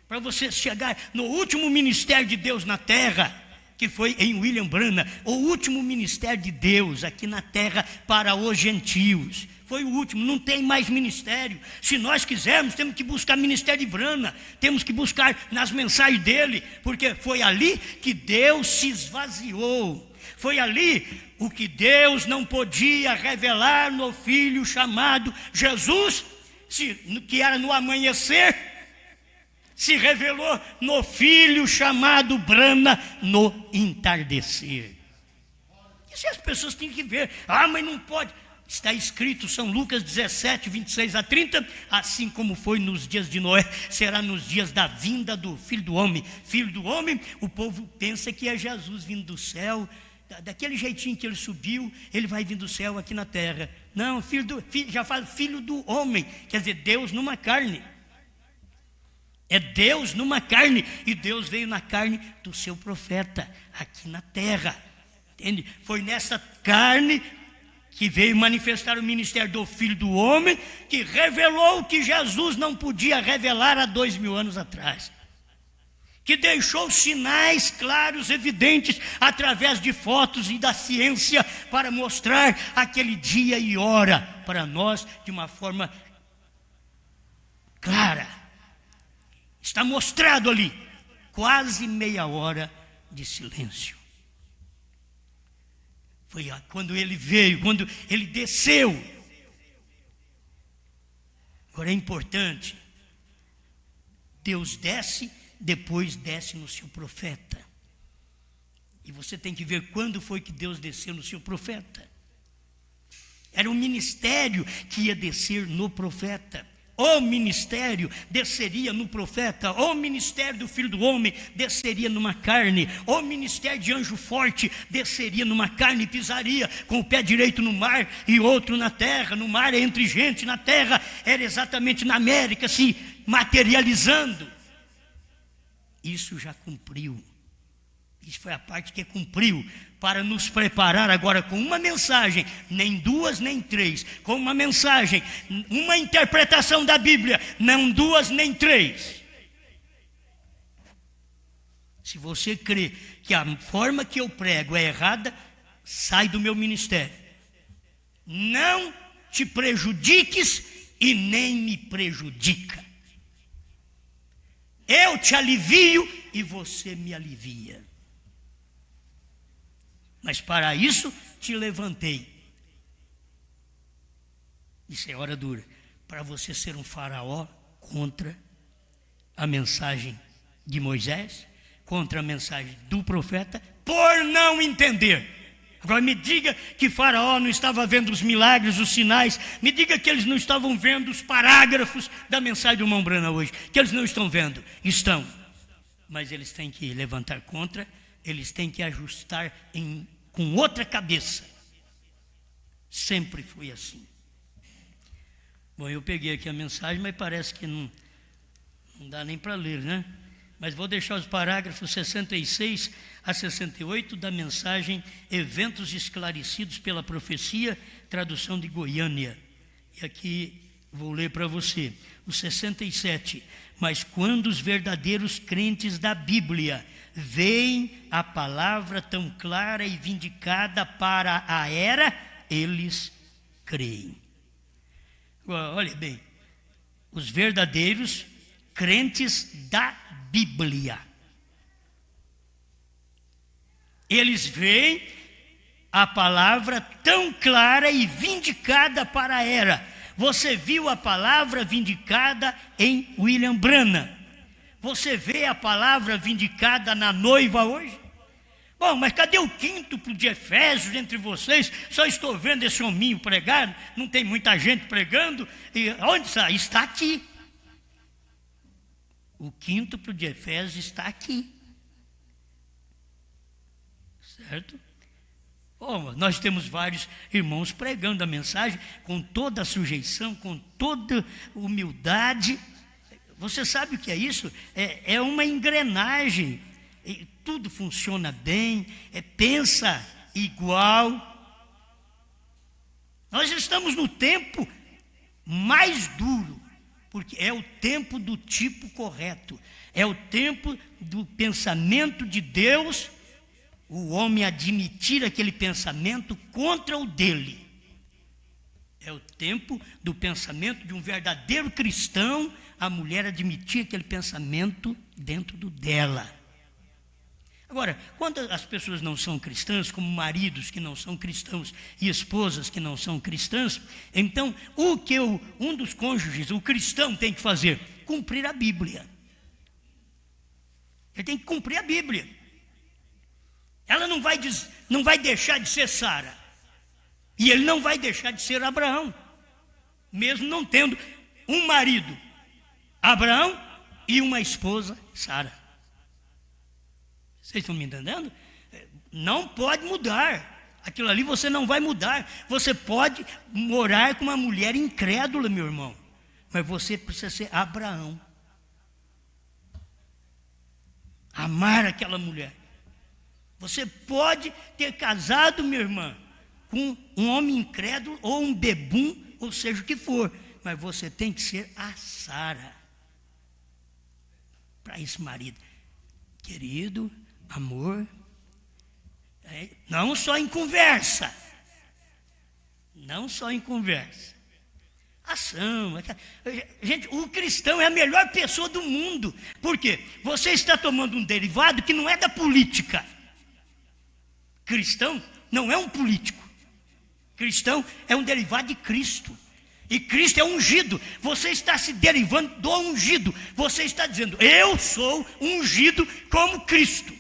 para vocês chegar no último ministério de Deus na terra, que foi em William Branham, o último ministério de Deus aqui na terra para os gentios. Foi o último, não tem mais ministério. Se nós quisermos, temos que buscar ministério de Branham, temos que buscar nas mensagens dele, porque foi ali que Deus se esvaziou. Foi ali o que Deus não podia revelar no Filho chamado Jesus, que era no amanhecer, se revelou no Filho chamado Branham no entardecer. Isso as pessoas têm que ver. Mas não pode. Está escrito, São Lucas 17, 26 a 30, assim como foi nos dias de Noé, será nos dias da vinda do Filho do Homem. Filho do Homem, o povo pensa que é Jesus vindo do céu, daquele jeitinho que ele subiu, ele vai vir do céu aqui na terra. Não, já fala Filho do Homem, quer dizer, Deus numa carne. É Deus numa carne, e Deus veio na carne do seu profeta, aqui na terra. Entende? Foi nessa carne que veio manifestar o ministério do Filho do Homem, que revelou o que Jesus não podia revelar há 2000 anos atrás. Que deixou sinais claros, evidentes, através de fotos e da ciência, para mostrar aquele dia e hora para nós de uma forma clara. Está mostrado ali, quase meia hora de silêncio. Foi quando ele veio, quando ele desceu. Agora é importante, Deus desce, depois desce no seu profeta. E você tem que ver quando foi que Deus desceu no seu profeta. Era um ministério que ia descer no profeta. O ministério desceria no profeta, o ministério do Filho do Homem desceria numa carne, o ministério de anjo forte desceria numa carne e pisaria com o pé direito no mar e outro na terra. No mar é entre gente, na terra era exatamente na América, se materializando. Isso já cumpriu. Isso foi a parte que cumpriu, para nos preparar agora com uma mensagem, nem duas nem três, com uma mensagem, uma interpretação da Bíblia, não duas nem três. Se você crê que a forma que eu prego é errada, sai do meu ministério. Não te prejudiques e nem me prejudica. Eu te alivio e você me alivia. Mas para isso te levantei. Isso é hora dura. Para você ser um faraó contra a mensagem de Moisés, contra a mensagem do profeta, por não entender. Agora me diga que Faraó não estava vendo os milagres, os sinais. Me diga que eles não estavam vendo os parágrafos da mensagem do irmão Branham hoje. Que eles não estão vendo. Estão. Mas eles têm que levantar contra, eles têm que ajustar com outra cabeça. Sempre foi assim. Bom, eu peguei aqui a mensagem, mas parece que não dá nem para ler, né? Mas vou deixar os parágrafos 66 a 68 da mensagem Eventos Esclarecidos pela Profecia, tradução de Goiânia. E aqui vou ler para você. O 67. Mas quando os verdadeiros crentes da Bíblia veem a palavra tão clara e vindicada para a era, eles creem. Olha bem, os verdadeiros crentes da Bíblia, eles veem a palavra tão clara e vindicada para a era. Você viu a palavra vindicada em William Branham? Você vê a palavra vindicada na noiva hoje? Bom, mas cadê o quíntuplo de Efésios entre vocês? Só estou vendo esse hominho pregado, não tem muita gente pregando. E onde está? Está aqui. O quíntuplo de Efésios está aqui. Certo? Bom, nós temos vários irmãos pregando a mensagem com toda a sujeição, com toda humildade. Você sabe o que é isso? É uma engrenagem. E tudo funciona bem, pensa igual. Nós estamos no tempo mais duro, porque é o tempo do tipo correto. É o tempo do pensamento de Deus, o homem admitir aquele pensamento contra o dele. É o tempo do pensamento de um verdadeiro cristão, a mulher admitir aquele pensamento dentro do dela. Agora, quando as pessoas não são cristãs, como maridos que não são cristãos e esposas que não são cristãs, então o que um dos cônjuges, o cristão, tem que fazer? Cumprir a Bíblia. Ele tem que cumprir a Bíblia. Ela não vai deixar de ser Sara. E ele não vai deixar de ser Abraão, mesmo não tendo um marido, Abraão, e uma esposa, Sara. Vocês estão me entendendo? Não pode mudar. Aquilo ali você não vai mudar. Você pode morar com uma mulher incrédula, meu irmão, mas você precisa ser Abraão. Amar aquela mulher. Você pode ter casado, minha irmã, com um homem incrédulo ou um bebum, ou seja o que for, mas você tem que ser a Sara para esse marido. Querido, amor, não só em conversa, não só em conversa, ação. Gente, o cristão é a melhor pessoa do mundo. Por quê? Você está tomando um derivado que não é da política. Cristão não é um político. Cristão é um derivado de Cristo. E Cristo é ungido. Você está se derivando do ungido. Você está dizendo, eu sou ungido como Cristo.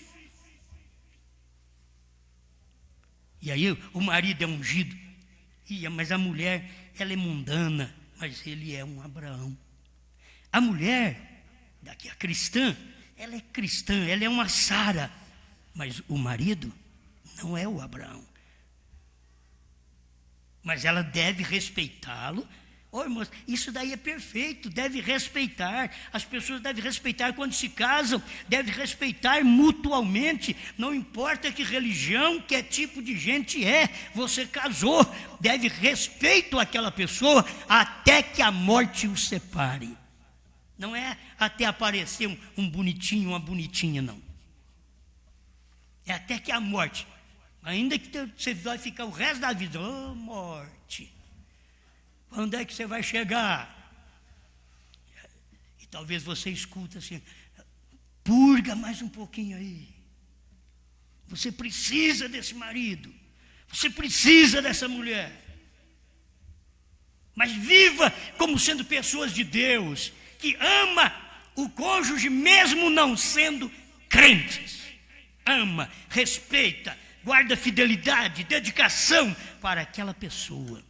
E aí o marido é ungido. Mas a mulher, ela é mundana, mas ele é um Abraão. A mulher, daqui a cristã, ela é cristã, ela é uma Sara. Mas o marido não é o Abraão. Mas ela deve respeitá-lo. Irmãos, isso daí é perfeito, deve respeitar. As pessoas devem respeitar quando se casam, devem respeitar mutualmente. Não importa que religião, que tipo de gente é, você casou, deve respeito àquela pessoa até que a morte o separe. Não é até aparecer um bonitinho, uma bonitinha, não. É até que a morte. Ainda que você vai ficar o resto da vida, morte, quando é que você vai chegar? E talvez você escuta assim, purga mais um pouquinho aí. Você precisa desse marido, você precisa dessa mulher. Mas viva como sendo pessoas de Deus, que ama o cônjuge mesmo não sendo crentes. Ama, respeita, guarda fidelidade, dedicação para aquela pessoa.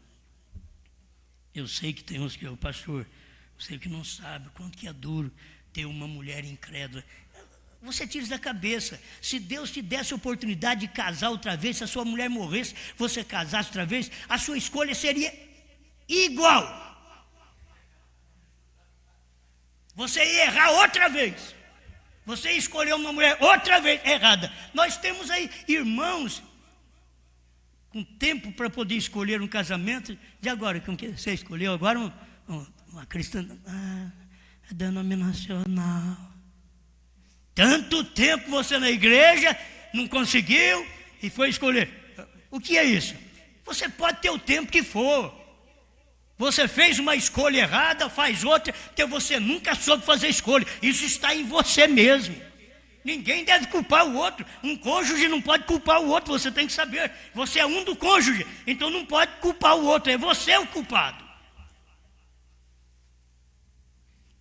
Eu sei que tem uns que, pastor, eu sei que não sabe quanto que é duro ter uma mulher incrédula. Você tira isso da cabeça. Se Deus te desse a oportunidade de casar outra vez, se a sua mulher morresse, você casasse outra vez, a sua escolha seria igual. Você ia errar outra vez. Você escolheu uma mulher outra vez errada. Nós temos aí irmãos com tempo para poder escolher um casamento. De agora, com que você escolheu agora uma cristã denominacional. Tanto tempo você na igreja não conseguiu e foi escolher. O que é isso? Você pode ter o tempo que for. Você fez uma escolha errada, faz outra, porque você nunca soube fazer escolha. Isso está em você mesmo. Ninguém deve culpar o outro. Um cônjuge não pode culpar o outro, você tem que saber. Você é um do cônjuge, então não pode culpar o outro, é você o culpado.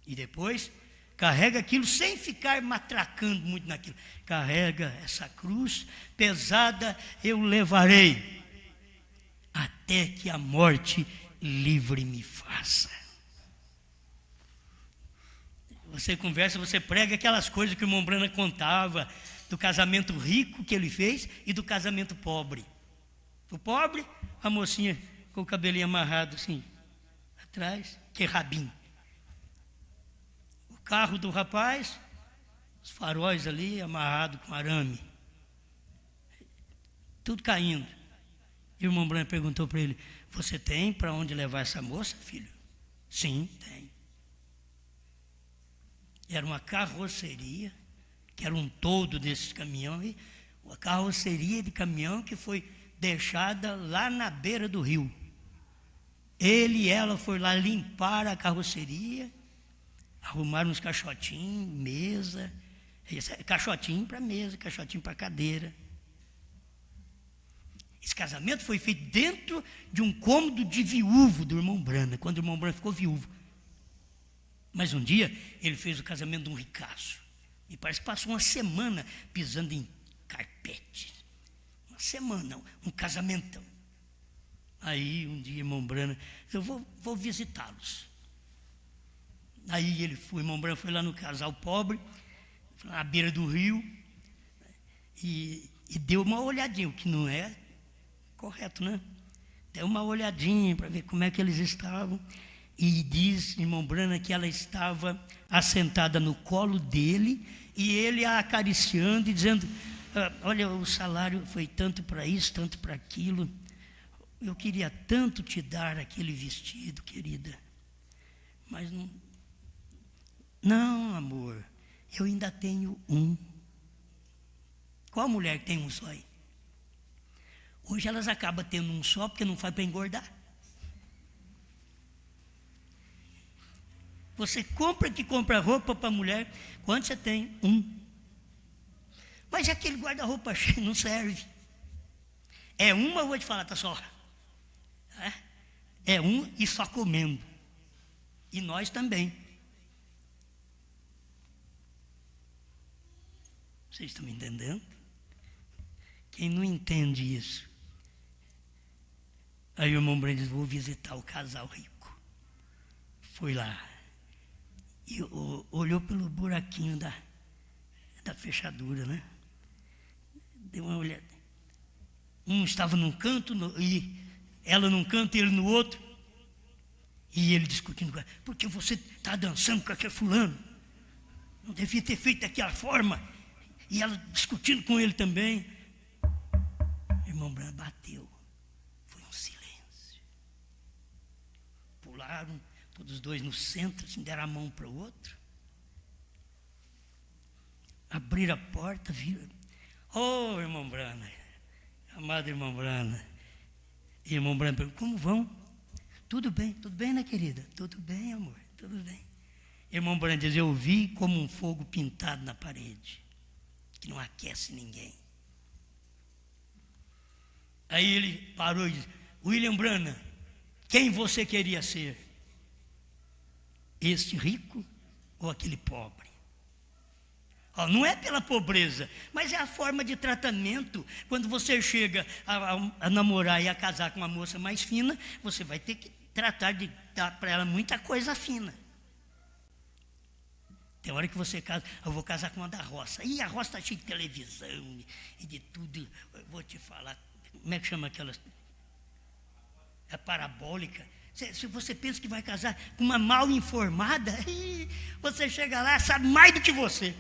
E depois, carrega aquilo sem ficar matracando muito naquilo. Carrega essa cruz pesada, eu levarei, até que a morte livre me faça. Você conversa, você prega aquelas coisas que o irmão Brana contava, do casamento rico que ele fez e do casamento pobre. O pobre, a mocinha com o cabelinho amarrado assim, atrás, que é rabinho. carro do rapaz, os faróis ali amarrados com arame, tudo caindo. E o irmão Branham perguntou para ele: você tem para onde levar essa moça, filho? Sim, tem. Era uma carroceria, que era um todo desses caminhões, uma carroceria de caminhão que foi deixada lá na beira do rio. Ele e ela foram lá limpar a carroceria, arrumaram uns caixotinhos, mesa, caixotinho para mesa, caixotinho para cadeira. Esse casamento foi feito dentro de um cômodo de viúvo do irmão Branham, quando o irmão Branham ficou viúvo. Mas um dia ele fez o casamento de um ricaço. E parece que passou uma semana pisando em carpete. Uma semana, um casamentão. Aí um dia o irmão Branham, eu vou visitá-los. Aí o irmão Branham foi lá no casal pobre, à beira do rio, e deu uma olhadinha, o que não é correto, né? Deu uma olhadinha para ver como é que eles estavam. E diz, irmão Branham, que ela estava assentada no colo dele e ele a acariciando e dizendo: olha, o salário foi tanto para isso, tanto para aquilo. Eu queria tanto te dar aquele vestido, querida. Mas não, amor, eu ainda tenho um. Qual mulher tem um só aí? Hoje elas acabam tendo um só porque não faz para engordar. Você compra roupa para a mulher, quando você tem um. Mas aquele guarda-roupa cheio não serve. É uma, eu vou te falar, tá só. É um e só comendo. E nós também. Vocês estão me entendendo? Quem não entende isso? Aí o irmão Branham diz: vou visitar o casal rico. Foi lá. E olhou pelo buraquinho da fechadura, né? Deu uma olhada. Um estava num canto, e ela num canto e ele no outro. E ele discutindo com ela: por que você está dançando com aquele fulano? Não devia ter feito daquela forma. E ela discutindo com ele também. O irmão Branham bateu. Foi um silêncio. Pularam todos os dois no centro, assim, deram a mão para o outro. Abriram a porta, viram. Oh, irmão Branham, amado irmão Branham. E irmão Branham perguntou: como vão? Tudo bem, né, querida? Tudo bem, amor, tudo bem. Irmão Branham diz: eu vi como um fogo pintado na parede, que não aquece ninguém. Aí ele parou e disse: William Branham, quem você queria ser? Este rico ou aquele pobre? Não é pela pobreza, mas é a forma de tratamento. Quando você chega a namorar e a casar com uma moça mais fina, você vai ter que tratar de dar para ela muita coisa fina. Tem hora que você casa: eu vou casar com uma da roça. E a roça está cheia de televisão e de tudo. Eu vou te falar, como é que chama aquelas? É parabólica. Se você pensa que vai casar com uma mal informada, você chega lá, sabe mais do que você.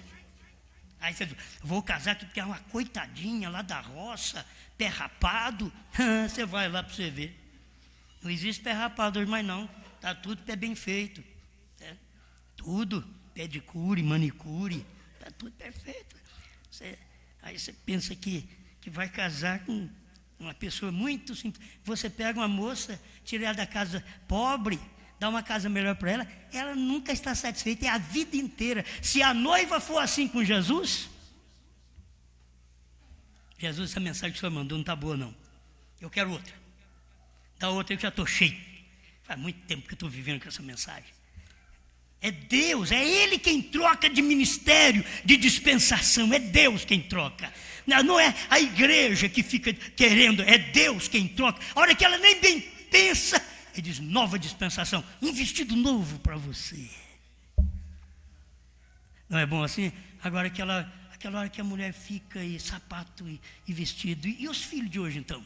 Aí você diz: vou casar porque é uma coitadinha lá da roça, pé rapado. Você vai lá para você ver. Não existe pé rapado hoje mais não. Está tudo pé bem feito. Tudo. Pedicure, manicure. Está tudo perfeito. Aí você pensa que vai casar com uma pessoa muito simples. Você pega uma moça, tira ela da casa pobre, dá uma casa melhor para ela, ela nunca está satisfeita, é a vida inteira. Se a noiva for assim com Jesus, essa mensagem que o senhor mandou não está boa não, eu quero outra. Dá outra, eu já estou cheio. Faz muito tempo que eu estou vivendo com essa mensagem. É Deus, é Ele quem troca de ministério, de dispensação, é Deus quem troca. Não é a igreja que fica querendo, é Deus quem troca. A hora que ela nem bem pensa, Ele diz: nova dispensação, um vestido novo para você. Não é bom assim? Agora aquela hora que a mulher fica e sapato e vestido. E os filhos de hoje então?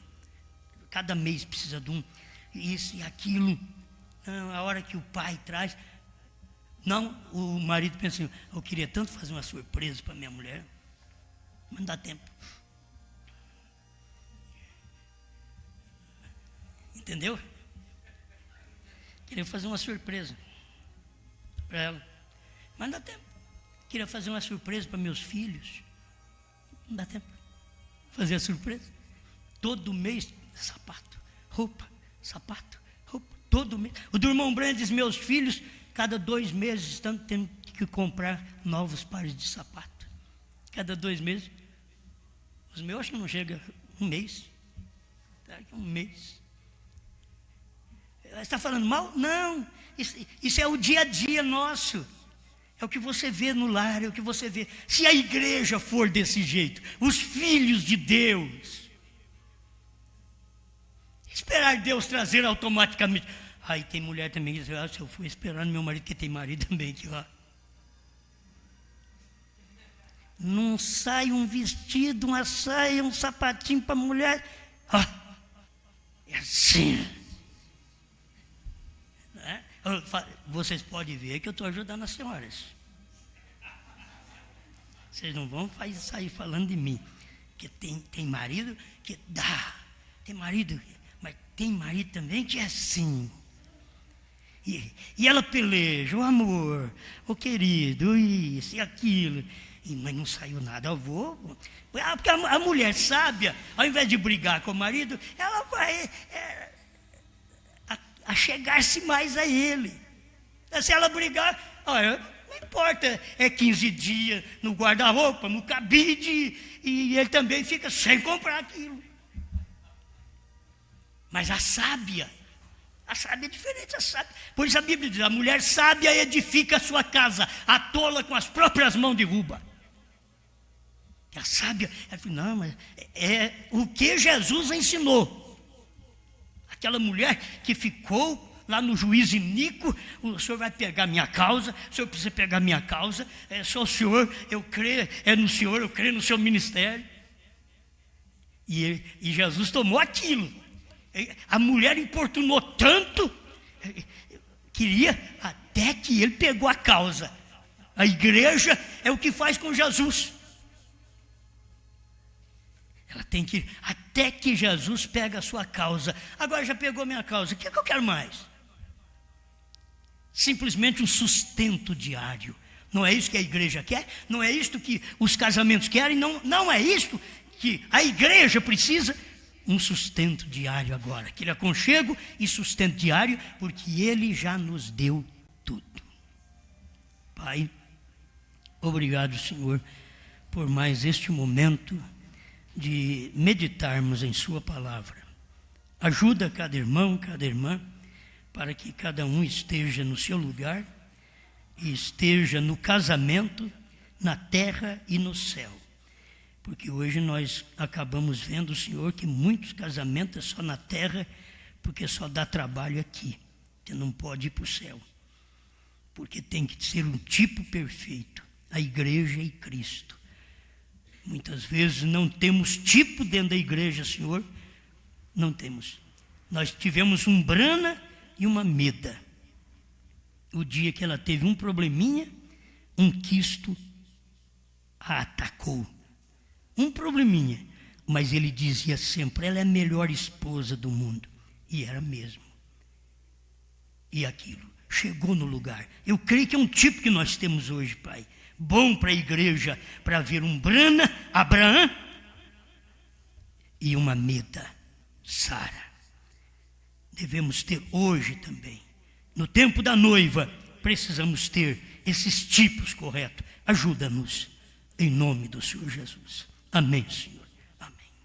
Cada mês precisa de um, isso e aquilo. Não, a hora que o pai traz, Não, o marido pensa assim, eu queria tanto fazer uma surpresa para minha mulher, mas não dá tempo. Entendeu? Queria fazer uma surpresa para ela, mas não dá tempo. Queria fazer uma surpresa para meus filhos, não dá tempo. Fazer a surpresa. Todo mês, sapato, roupa, todo mês. O do irmão Brand diz, meus filhos, cada 2 meses estão tendo que comprar novos pares de sapato. Cada 2 meses. Os meus acho que não chega um mês. Um mês. Você está falando mal? Não. Isso é o dia a dia nosso. É o que você vê no lar, é o que você vê. Se a igreja for desse jeito, os filhos de Deus, esperar Deus trazer automaticamente. Aí tem mulher também que diz, se eu for esperando meu marido, que tem marido também aqui, ó. Não sai um vestido, uma saia, um sapatinho para mulher. Ó, é assim. Né? Vocês podem ver que eu estou ajudando as senhoras. Vocês não vão sair falando de mim. Porque tem marido que dá. Tem marido, mas tem marido também que é assim. E ela peleja, o amor, o querido, isso e aquilo. Mas não saiu nada, eu vou. Porque a mulher sábia, ao invés de brigar com o marido, ela vai achegar-se mais a ele. Se ela brigar, não importa, é 15 dias no guarda-roupa, no cabide, e ele também fica sem comprar aquilo. Mas a sábia é diferente, a sábia. Por isso a Bíblia diz, a mulher sábia edifica a sua casa, a tola com as próprias mãos derruba. A sábia, ela fala, não, mas é o que Jesus ensinou. Aquela mulher que ficou lá no juiz iníquo, o senhor vai pegar minha causa, o senhor precisa pegar minha causa, só o senhor, eu creio, no senhor, eu creio no seu ministério. E Jesus tomou aquilo. A mulher importunou tanto, queria até que ele pegou a causa. A igreja é o que faz com Jesus. Ela tem que ir até que Jesus pega a sua causa. Agora já pegou a minha causa, o que é que eu quero mais? Simplesmente um sustento diário. Não é isso que a igreja quer? Não é isto que os casamentos querem? Não é isto que a igreja precisa? Um sustento diário agora. Aquele aconchego e sustento diário, porque Ele já nos deu tudo. Pai, obrigado, Senhor, por mais este momento de meditarmos em Sua palavra. Ajuda cada irmão, cada irmã, para que cada um esteja no seu lugar e esteja no casamento, na terra e no céu. Porque hoje nós acabamos vendo, Senhor, que muitos casamentos é só na terra, porque só dá trabalho aqui. Você não pode ir para o céu. Porque tem que ser um tipo perfeito, a igreja e Cristo. Muitas vezes não temos tipo dentro da igreja, Senhor. Não temos. Nós tivemos um Brana e uma Meda. O dia que ela teve um probleminha, um quisto a atacou. Um probleminha. Mas ele dizia sempre, ela é a melhor esposa do mundo. E era mesmo. E aquilo chegou no lugar. Eu creio que é um tipo que nós temos hoje, Pai. Bom para a igreja, para ver um Brana, Abraão, e uma Meda, Sara. Devemos ter hoje também. No tempo da noiva, precisamos ter esses tipos corretos. Ajuda-nos, em nome do Senhor Jesus. Amém, Senhor.